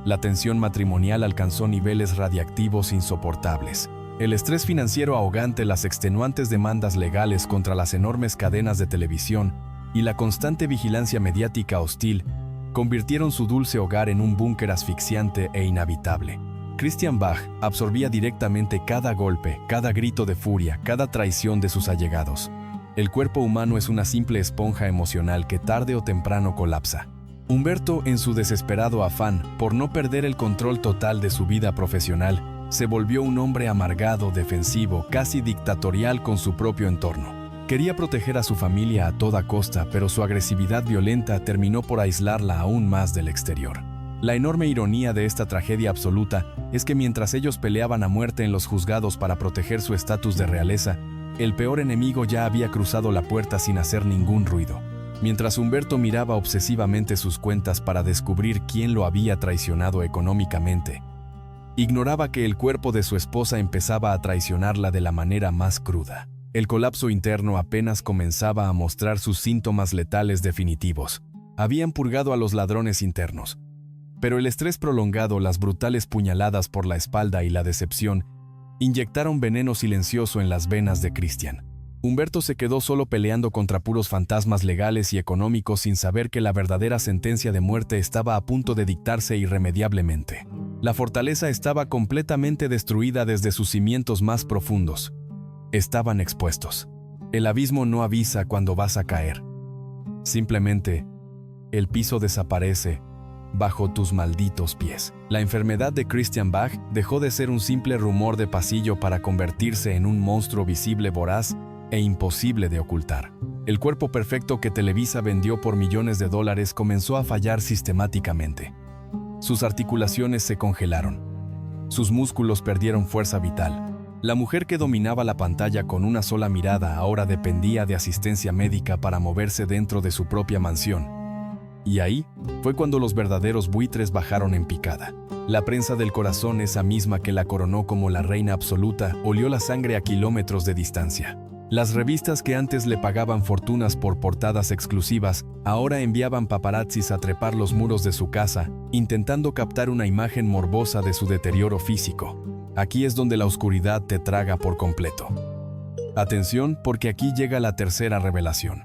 La tensión matrimonial alcanzó niveles radiactivos insoportables. El estrés financiero ahogante, las extenuantes demandas legales contra las enormes cadenas de televisión y la constante vigilancia mediática hostil convirtieron su dulce hogar en un búnker asfixiante e inhabitable. Christian Bach absorbía directamente cada golpe, cada grito de furia, cada traición de sus allegados. El cuerpo humano es una simple esponja emocional que tarde o temprano colapsa. Humberto, en su desesperado afán por no perder el control total de su vida profesional, se volvió un hombre amargado, defensivo, casi dictatorial con su propio entorno. Quería proteger a su familia a toda costa, pero su agresividad violenta terminó por aislarla aún más del exterior. La enorme ironía de esta tragedia absoluta es que mientras ellos peleaban a muerte en los juzgados para proteger su estatus de realeza, el peor enemigo ya había cruzado la puerta sin hacer ningún ruido. Mientras Humberto miraba obsesivamente sus cuentas para descubrir quién lo había traicionado económicamente, ignoraba que el cuerpo de su esposa empezaba a traicionarla de la manera más cruda. El colapso interno apenas comenzaba a mostrar sus síntomas letales definitivos. Habían purgado a los ladrones internos. Pero el estrés prolongado, las brutales puñaladas por la espalda y la decepción inyectaron veneno silencioso en las venas de Christian. Humberto se quedó solo peleando contra puros fantasmas legales y económicos sin saber que la verdadera sentencia de muerte estaba a punto de dictarse irremediablemente. La fortaleza estaba completamente destruida desde sus cimientos más profundos. Estaban expuestos. El abismo no avisa cuando vas a caer. Simplemente, el piso desaparece bajo tus malditos pies. La enfermedad de Christian Bach dejó de ser un simple rumor de pasillo para convertirse en un monstruo visible, voraz e imposible de ocultar. El cuerpo perfecto que Televisa vendió por millones de dólares comenzó a fallar sistemáticamente. Sus articulaciones se congelaron. Sus músculos perdieron fuerza vital. La mujer que dominaba la pantalla con una sola mirada ahora dependía de asistencia médica para moverse dentro de su propia mansión. Y ahí fue cuando los verdaderos buitres bajaron en picada. La prensa del corazón, esa misma que la coronó como la reina absoluta, olió la sangre a kilómetros de distancia. Las revistas que antes le pagaban fortunas por portadas exclusivas, ahora enviaban paparazzis a trepar los muros de su casa, intentando captar una imagen morbosa de su deterioro físico. Aquí es donde la oscuridad te traga por completo. Atención, porque aquí llega la tercera revelación.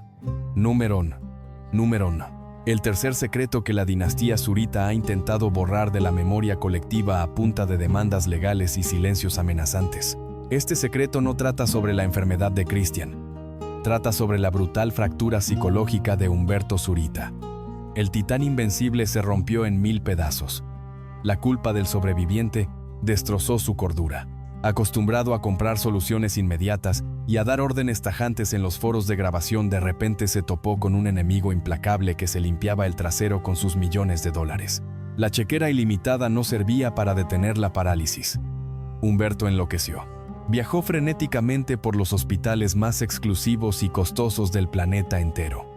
Número 1. El tercer secreto que la dinastía Zurita ha intentado borrar de la memoria colectiva a punta de demandas legales y silencios amenazantes. Este secreto no trata sobre la enfermedad de Christian. Trata sobre la brutal fractura psicológica de Humberto Zurita. El titán invencible se rompió en 1000 pedazos. La culpa del sobreviviente destrozó su cordura. Acostumbrado a comprar soluciones inmediatas y a dar órdenes tajantes en los foros de grabación, de repente se topó con un enemigo implacable que se limpiaba el trasero con sus millones de dólares. La chequera ilimitada no servía para detener la parálisis. Humberto enloqueció. Viajó frenéticamente por los hospitales más exclusivos y costosos del planeta entero.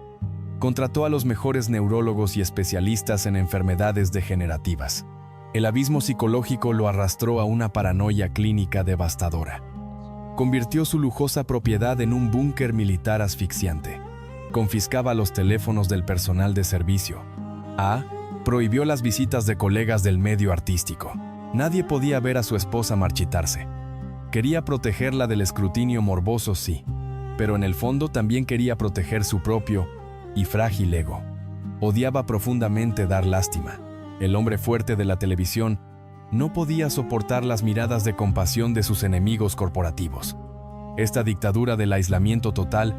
Contrató a los mejores neurólogos y especialistas en enfermedades degenerativas. El abismo psicológico lo arrastró a una paranoia clínica devastadora. Convirtió su lujosa propiedad en un búnker militar asfixiante. Confiscaba los teléfonos del personal de servicio. Prohibió las visitas de colegas del medio artístico. Nadie podía ver a su esposa marchitarse. Quería protegerla del escrutinio morboso, sí, pero en el fondo también quería proteger su propio y frágil ego. Odiaba profundamente dar lástima. El hombre fuerte de la televisión no podía soportar las miradas de compasión de sus enemigos corporativos. Esta dictadura del aislamiento total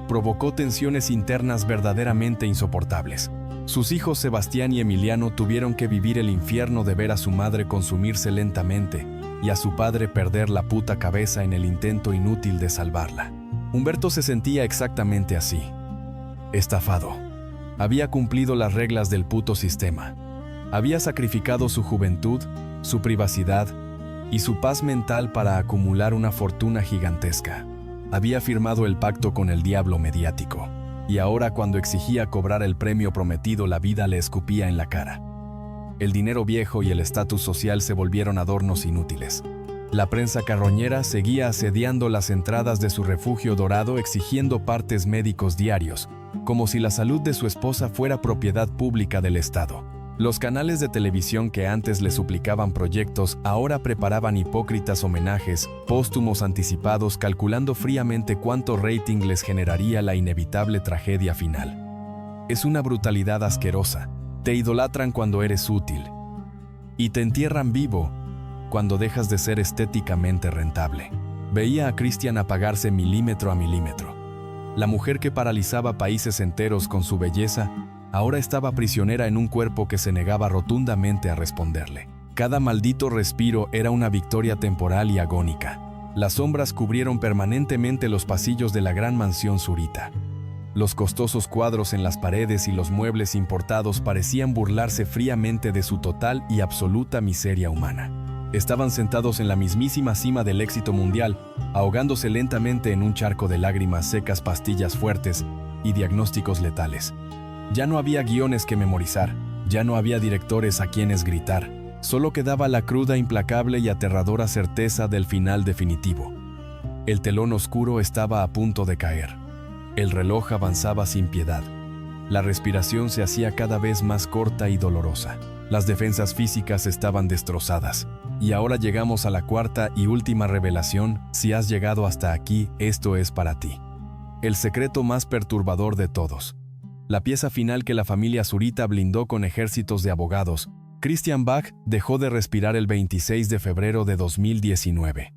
provocó tensiones internas verdaderamente insoportables. Sus hijos Sebastián y Emiliano tuvieron que vivir el infierno de ver a su madre consumirse lentamente y a su padre perder la puta cabeza en el intento inútil de salvarla. Humberto se sentía exactamente así. Estafado, Había cumplido las reglas del puto sistema. Había sacrificado su juventud, su privacidad y su paz mental para acumular una fortuna gigantesca. Había firmado el pacto con el diablo mediático. Y ahora, cuando exigía cobrar el premio prometido, la vida le escupía en la cara. El dinero viejo y el estatus social se volvieron adornos inútiles. La prensa carroñera seguía asediando las entradas de su refugio dorado, exigiendo partes médicos diarios, como si la salud de su esposa fuera propiedad pública del Estado. Los canales de televisión que antes le suplicaban proyectos ahora preparaban hipócritas homenajes póstumos anticipados, calculando fríamente cuánto rating les generaría la inevitable tragedia final. Es una brutalidad asquerosa. Te idolatran cuando eres útil y te entierran vivo cuando dejas de ser estéticamente rentable. Veía a Christian apagarse milímetro a milímetro. La mujer que paralizaba países enteros con su belleza ahora estaba prisionera en un cuerpo que se negaba rotundamente a responderle. Cada maldito respiro era una victoria temporal y agónica. Las sombras cubrieron permanentemente los pasillos de la gran mansión Zurita. Los costosos cuadros en las paredes y los muebles importados parecían burlarse fríamente de su total y absoluta miseria humana. Estaban sentados en la mismísima cima del éxito mundial, ahogándose lentamente en un charco de lágrimas secas, pastillas fuertes y diagnósticos letales. Ya no había guiones que memorizar, ya no había directores a quienes gritar, solo quedaba la cruda, implacable y aterradora certeza del final definitivo. El telón oscuro estaba a punto de caer. El reloj avanzaba sin piedad. La respiración se hacía cada vez más corta y dolorosa. Las defensas físicas estaban destrozadas. Y ahora llegamos a la cuarta y última revelación. Si has llegado hasta aquí, esto es para ti. El secreto más perturbador de todos. La pieza final que la familia Zurita blindó con ejércitos de abogados. Christian Bach dejó de respirar el 26 de febrero de 2019.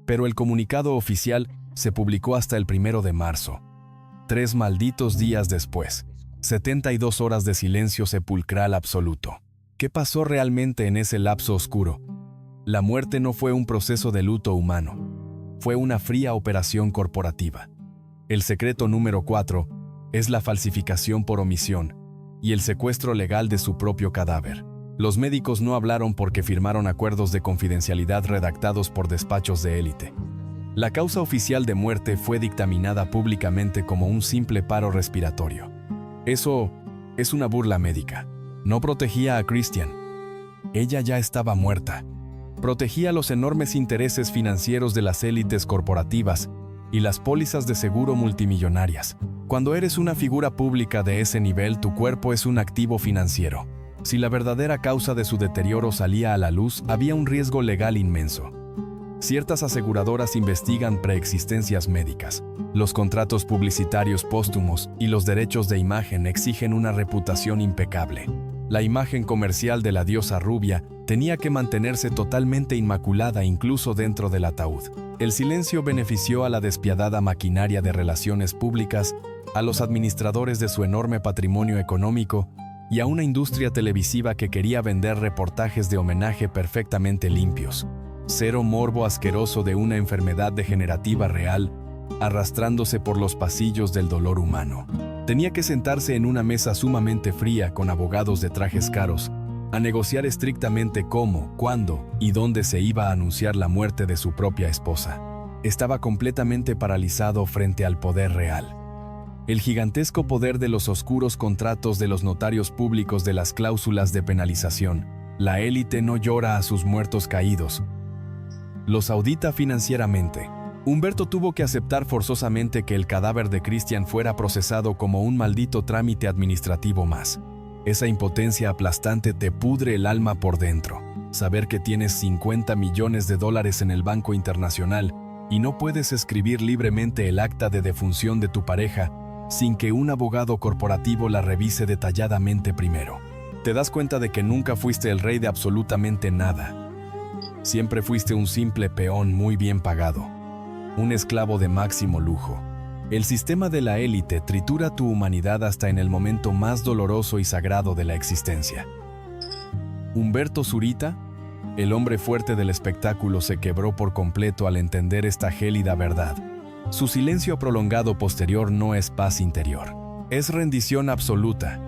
Pero el comunicado oficial se publicó hasta el 1 de marzo. 3 malditos días después. 72 horas de silencio sepulcral absoluto. ¿Qué pasó realmente en ese lapso oscuro? La muerte no fue un proceso de luto humano. Fue una fría operación corporativa. El secreto número 4 es la falsificación por omisión y el secuestro legal de su propio cadáver. Los médicos no hablaron porque firmaron acuerdos de confidencialidad redactados por despachos de élite. La causa oficial de muerte fue dictaminada públicamente como un simple paro respiratorio. Eso es una burla médica. No protegía a Christian. Ella ya estaba muerta. Protegía los enormes intereses financieros de las élites corporativas y las pólizas de seguro multimillonarias. Cuando eres una figura pública de ese nivel, tu cuerpo es un activo financiero. Si la verdadera causa de su deterioro salía a la luz, había un riesgo legal inmenso. Ciertas aseguradoras investigan preexistencias médicas. Los contratos publicitarios póstumos y los derechos de imagen exigen una reputación impecable. La imagen comercial de la diosa rubia tenía que mantenerse totalmente inmaculada incluso dentro del ataúd. El silencio benefició a la despiadada maquinaria de relaciones públicas, a los administradores de su enorme patrimonio económico y a una industria televisiva que quería vender reportajes de homenaje perfectamente limpios. Cero morbo asqueroso de una enfermedad degenerativa real, arrastrándose por los pasillos del dolor humano. Tenía que sentarse en una mesa sumamente fría con abogados de trajes caros, a negociar estrictamente cómo, cuándo y dónde se iba a anunciar la muerte de su propia esposa. Estaba completamente paralizado frente al poder real. El gigantesco poder de los oscuros contratos de los notarios públicos, de las cláusulas de penalización. La élite no llora a sus muertos caídos. Los audita financieramente. Humberto tuvo que aceptar forzosamente que el cadáver de Christian fuera procesado como un maldito trámite administrativo más. Esa impotencia aplastante te pudre el alma por dentro. Saber que tienes 50 millones de dólares en el Banco Internacional y no puedes escribir libremente el acta de defunción de tu pareja sin que un abogado corporativo la revise detalladamente primero. Te das cuenta de que nunca fuiste el rey de absolutamente nada. Siempre fuiste un simple peón muy bien pagado, un esclavo de máximo lujo. El sistema de la élite tritura tu humanidad hasta en el momento más doloroso y sagrado de la existencia. Humberto Zurita, el hombre fuerte del espectáculo, se quebró por completo al entender esta gélida verdad. Su silencio prolongado posterior no es paz interior. Es rendición absoluta.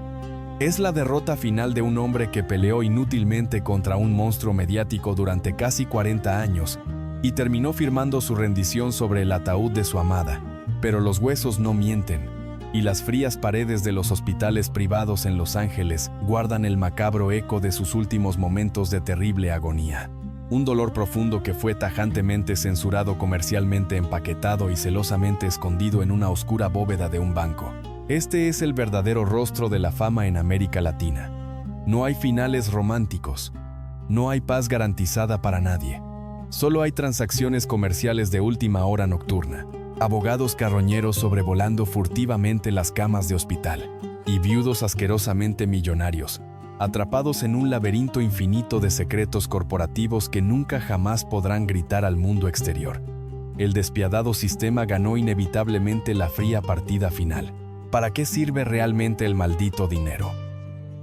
Es la derrota final de un hombre que peleó inútilmente contra un monstruo mediático durante casi 40 años y terminó firmando su rendición sobre el ataúd de su amada. Pero los huesos no mienten, y las frías paredes de los hospitales privados en Los Ángeles guardan el macabro eco de sus últimos momentos de terrible agonía. Un dolor profundo que fue tajantemente censurado, comercialmente empaquetado y celosamente escondido en una oscura bóveda de un banco. Este es el verdadero rostro de la fama en América Latina. No hay finales románticos. No hay paz garantizada para nadie. Solo hay transacciones comerciales de última hora nocturna, abogados carroñeros sobrevolando furtivamente las camas de hospital, y viudos asquerosamente millonarios, atrapados en un laberinto infinito de secretos corporativos que nunca jamás podrán gritar al mundo exterior. El despiadado sistema ganó inevitablemente la fría partida final. ¿Para qué sirve realmente el maldito dinero?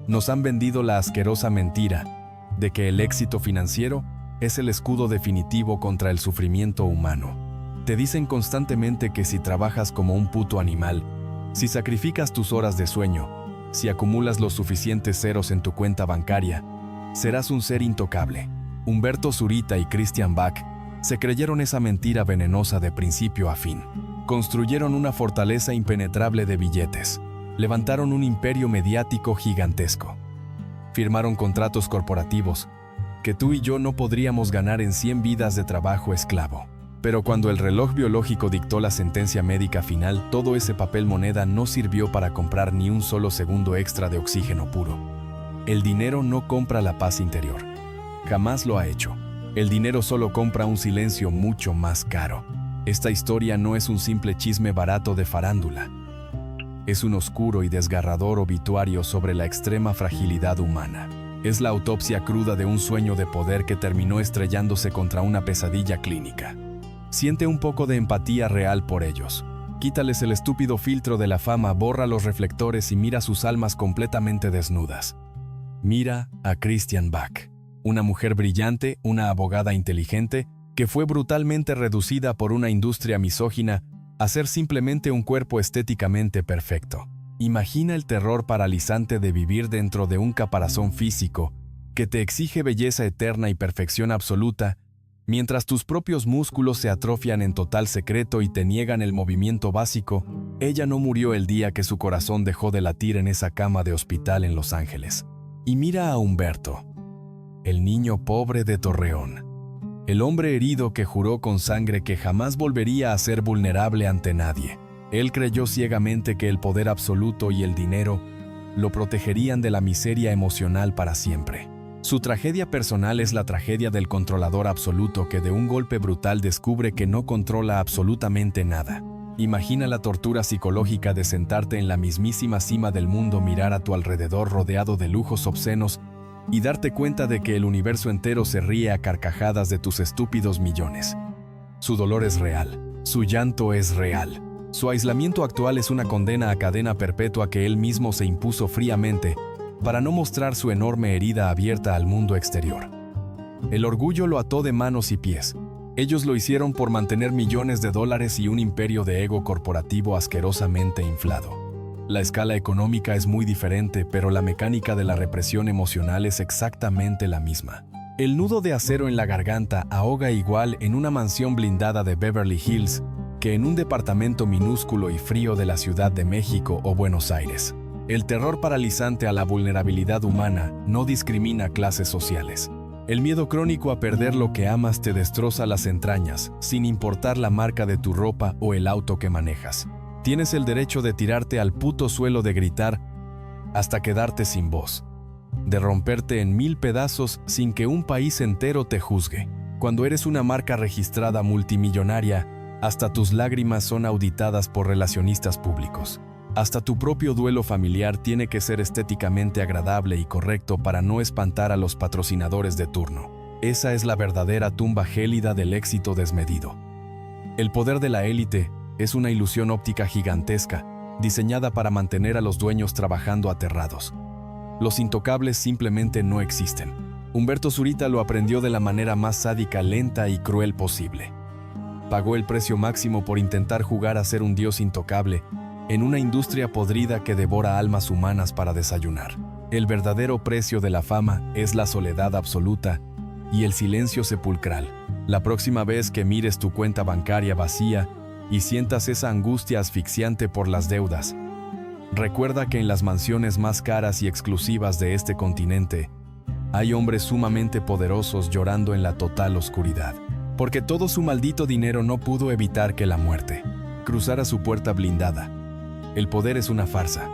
Nos han vendido la asquerosa mentira de que el éxito financiero es el escudo definitivo contra el sufrimiento humano. Te dicen constantemente que si trabajas como un puto animal, si sacrificas tus horas de sueño, si acumulas los suficientes ceros en tu cuenta bancaria, serás un ser intocable. Humberto Zurita y Christian Bach se creyeron esa mentira venenosa de principio a fin. Construyeron una fortaleza impenetrable de billetes. Levantaron un imperio mediático gigantesco. Firmaron contratos corporativos que tú y yo no podríamos ganar en 100 vidas de trabajo esclavo. Pero cuando el reloj biológico dictó la sentencia médica final, todo ese papel moneda no sirvió para comprar ni un solo segundo extra de oxígeno puro. El dinero no compra la paz interior. Jamás lo ha hecho. El dinero solo compra un silencio mucho más caro. Esta historia no es un simple chisme barato de farándula. Es un oscuro y desgarrador obituario sobre la extrema fragilidad humana. Es la autopsia cruda de un sueño de poder que terminó estrellándose contra una pesadilla clínica. Siente un poco de empatía real por ellos. Quítales el estúpido filtro de la fama, borra los reflectores y mira sus almas completamente desnudas. Mira a Christian Bach, una mujer brillante, una abogada inteligente, que fue brutalmente reducida por una industria misógina a ser simplemente un cuerpo estéticamente perfecto. Imagina el terror paralizante de vivir dentro de un caparazón físico que te exige belleza eterna y perfección absoluta, mientras tus propios músculos se atrofian en total secreto y te niegan el movimiento básico. Ella no murió el día que su corazón dejó de latir en esa cama de hospital en Los Ángeles. Y mira a Humberto, el niño pobre de Torreón, el hombre herido que juró con sangre que jamás volvería a ser vulnerable ante nadie. Él creyó ciegamente que el poder absoluto y el dinero lo protegerían de la miseria emocional para siempre. Su tragedia personal es la tragedia del controlador absoluto que de un golpe brutal descubre que no controla absolutamente nada. Imagina la tortura psicológica de sentarte en la mismísima cima del mundo, mirar a tu alrededor rodeado de lujos obscenos y darte cuenta de que el universo entero se ríe a carcajadas de tus estúpidos millones. Su dolor es real, su llanto es real. Su aislamiento actual es una condena a cadena perpetua que él mismo se impuso fríamente para no mostrar su enorme herida abierta al mundo exterior. El orgullo lo ató de manos y pies. Ellos lo hicieron por mantener millones de dólares y un imperio de ego corporativo asquerosamente inflado. La escala económica es muy diferente, pero la mecánica de la represión emocional es exactamente la misma. El nudo de acero en la garganta ahoga igual en una mansión blindada de Beverly Hills que en un departamento minúsculo y frío de la Ciudad de México o Buenos Aires. El terror paralizante a la vulnerabilidad humana no discrimina clases sociales. El miedo crónico a perder lo que amas te destroza las entrañas, sin importar la marca de tu ropa o el auto que manejas. Tienes el derecho de tirarte al puto suelo, de gritar hasta quedarte sin voz, de romperte en 1000 pedazos sin que un país entero te juzgue. Cuando eres una marca registrada multimillonaria, hasta tus lágrimas son auditadas por relacionistas públicos. Hasta tu propio duelo familiar tiene que ser estéticamente agradable y correcto para no espantar a los patrocinadores de turno. Esa es la verdadera tumba gélida del éxito desmedido. El poder de la élite es una ilusión óptica gigantesca, diseñada para mantener a los dueños trabajando aterrados. Los intocables simplemente no existen. Humberto Zurita lo aprendió de la manera más sádica, lenta y cruel posible. Pagó el precio máximo por intentar jugar a ser un dios intocable, en una industria podrida que devora almas humanas para desayunar. El verdadero precio de la fama es la soledad absoluta y el silencio sepulcral. La próxima vez que mires tu cuenta bancaria vacía y sientas esa angustia asfixiante por las deudas, recuerda que en las mansiones más caras y exclusivas de este continente hay hombres sumamente poderosos llorando en la total oscuridad, porque todo su maldito dinero no pudo evitar que la muerte cruzara su puerta blindada. El poder es una farsa.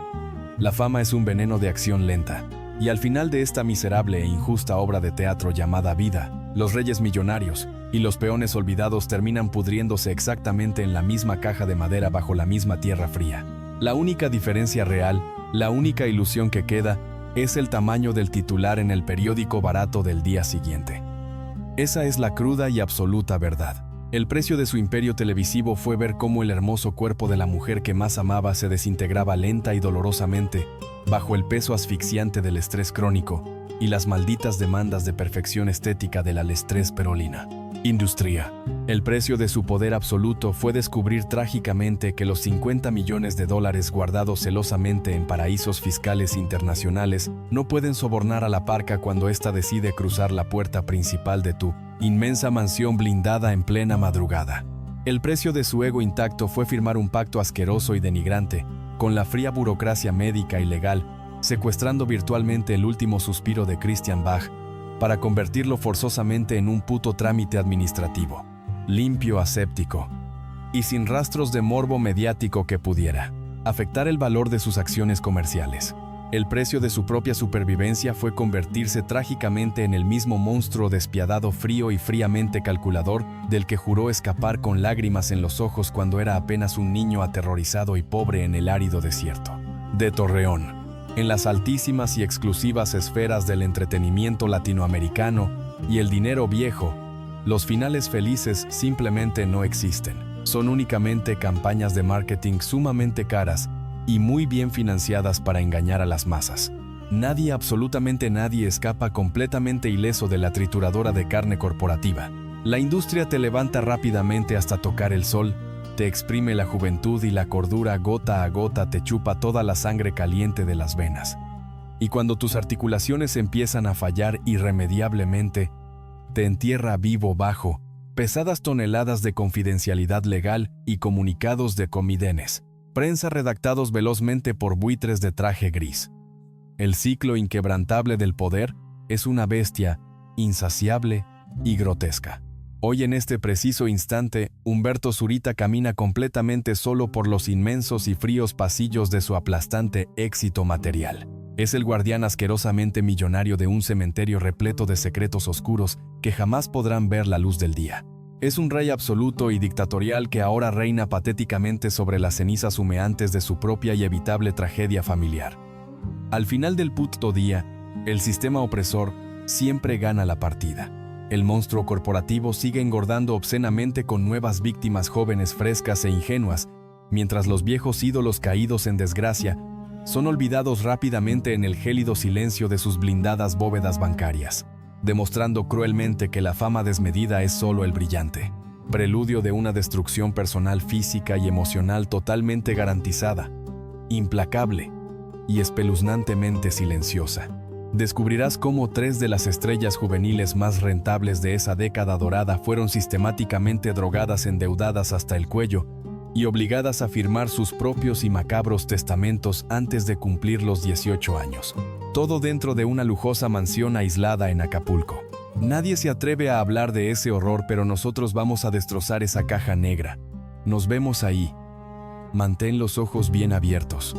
La fama es un veneno de acción lenta. Y al final de esta miserable e injusta obra de teatro llamada vida, los reyes millonarios y los peones olvidados terminan pudriéndose exactamente en la misma caja de madera bajo la misma tierra fría. La única diferencia real, la única ilusión que queda, es el tamaño del titular en el periódico barato del día siguiente. Esa es la cruda y absoluta verdad. El precio de su imperio televisivo fue ver cómo el hermoso cuerpo de la mujer que más amaba se desintegraba lenta y dolorosamente bajo el peso asfixiante del estrés crónico y las malditas demandas de perfección estética de la estrés perolina. Industria. El precio de su poder absoluto fue descubrir trágicamente que los 50 millones de dólares guardados celosamente en paraísos fiscales internacionales no pueden sobornar a la parca cuando ésta decide cruzar la puerta principal de tu inmensa mansión blindada en plena madrugada. El precio de su ego intacto fue firmar un pacto asqueroso y denigrante con la fría burocracia médica y legal, secuestrando virtualmente el último suspiro de Christian Bach para convertirlo forzosamente en un puto trámite administrativo, limpio, aséptico y sin rastros de morbo mediático que pudiera afectar el valor de sus acciones comerciales. El precio de su propia supervivencia fue convertirse trágicamente en el mismo monstruo despiadado, frío y fríamente calculador del que juró escapar con lágrimas en los ojos cuando era apenas un niño aterrorizado y pobre en el árido desierto de Torreón. En las altísimas y exclusivas esferas del entretenimiento latinoamericano y el dinero viejo, los finales felices simplemente no existen. Son únicamente campañas de marketing sumamente caras y muy bien financiadas para engañar a las masas. Nadie, absolutamente nadie, escapa completamente ileso de la trituradora de carne corporativa. La industria te levanta rápidamente hasta tocar el sol, te exprime la juventud y la cordura gota a gota te chupa toda la sangre caliente de las venas. Y cuando tus articulaciones empiezan a fallar irremediablemente, te entierra vivo bajo pesadas toneladas de confidencialidad legal y comunicados de comidenes, prensa redactados velozmente por buitres de traje gris. El ciclo inquebrantable del poder es una bestia insaciable y grotesca. Hoy, en este preciso instante, Humberto Zurita camina completamente solo por los inmensos y fríos pasillos de su aplastante éxito material. Es el guardián asquerosamente millonario de un cementerio repleto de secretos oscuros que jamás podrán ver la luz del día. Es un rey absoluto y dictatorial que ahora reina patéticamente sobre las cenizas humeantes de su propia y evitable tragedia familiar. Al final del puto día, el sistema opresor siempre gana la partida. El monstruo corporativo sigue engordando obscenamente con nuevas víctimas jóvenes, frescas e ingenuas, mientras los viejos ídolos caídos en desgracia son olvidados rápidamente en el gélido silencio de sus blindadas bóvedas bancarias, demostrando cruelmente que la fama desmedida es solo el brillante preludio de una destrucción personal, física y emocional totalmente garantizada, implacable y espeluznantemente silenciosa. Descubrirás cómo 3 de las estrellas juveniles más rentables de esa década dorada fueron sistemáticamente drogadas, endeudadas hasta el cuello y obligadas a firmar sus propios y macabros testamentos antes de cumplir los 18 años. Todo dentro de una lujosa mansión aislada en Acapulco. Nadie se atreve a hablar de ese horror, pero nosotros vamos a destrozar esa caja negra. Nos vemos ahí. Mantén los ojos bien abiertos.